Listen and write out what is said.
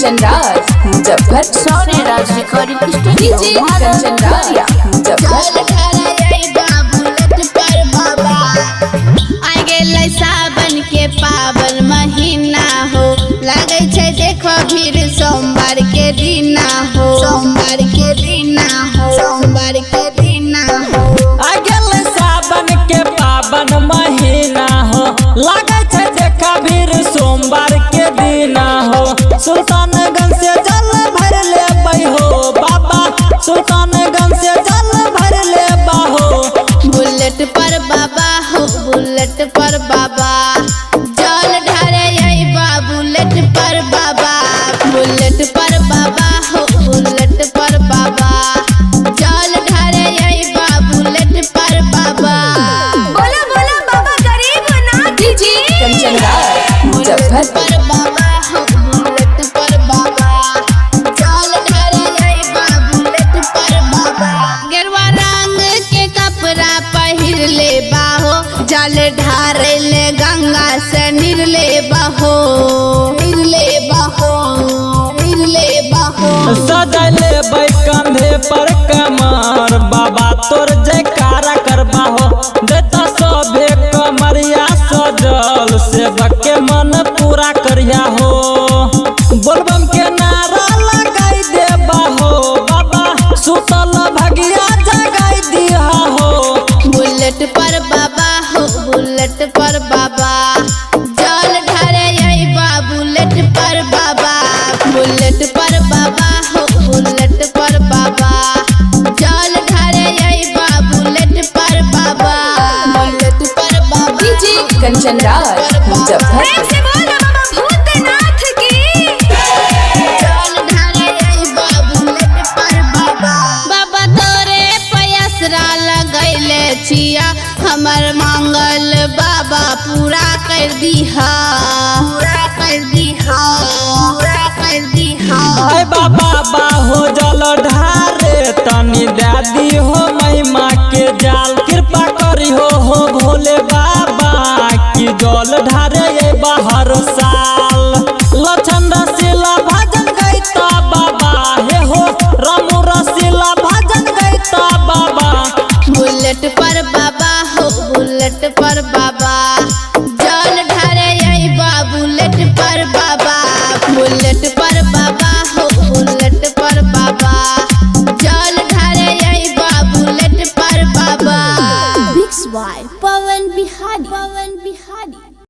कंचन राज मुजफ्फर सोने राज recording studio Kanchan Raj Muzaffar सावन के पावन महीना हो लगे छे देखो भीड़ सोमवार के दिना हो सोमवार के दिना हो सोमवार के दिना हो आगल सावन के पावन महीना हो लगे छे देखो भीड़ सोमवार के दिना हो सुल्तानगंज से जल भर ले हो बाबा सुल्तानगंज से जल भर ले हो बुलेट पर बाबा हो बुलेट पर बाबा जल ढारे अइबा बुलेट पर बाबा बुलेट पर बाबा हो बुलेट पर बाबा जल ढारे अइबा बुलेट पर बाबा बोला बोला बाबा गरीब ना डीजे कंचन राज मुजफ्फर पर बाबा हो बुलेट पर बाबा जल ढारे अइबा बुलेट पर बाबा गेरुआ रंग के कपड़ा पहिर ले बाहो जल ढारे ले गंगा से निर्ले बहो निर्ले बहो निर्ले बहो सजले कंधे पर कमर बाबा तोर जयकारा करबा हो देता सभे कमरिया सजल सेवक के मन पूरा करिया हो बोलबम के नारा लगाई देबा हो बाबा सुतल भगिया जगाई दिया हो बुलेट पर बाबा हो बुलेट पर बाबा जल ढारे अइबा बुलेट पर बाबा बुलेट पर बाबा हो बुलेट पर बाबा जल ढारे अइबा बुलेट पर बाबा बुलेट पर बाबा डीजे कंचन राज मुजफ्फर प्रेम से बोल बाबा भूतनाथ की जल ढारे अइबा बुलेट पर बाबा बाबा तोरे पयसरा लगैले छिया हमर मांगल बाबा पूरा कर दीहा पूरा कर दीहा पूरा कर दीहा आय बाबा हो जल ढारे तनी दादी हो महिमा के जाल कृपा करी हो भोले बाबा की जल ढारे ये बाहर साल लछन रसीला भजन गईता बाबा हे हो रामू रसीला भजन गईता बाबा बुलेट पर बाबा हो बुलेट पर बाबा जल ढारे अइबा बुलेट पर बाबा बुलेट पर बाबा हो बुलेट पर बाबा जल ढारे अइबा बुलेट पर बाबा बिक्स वाई पवन बिहारी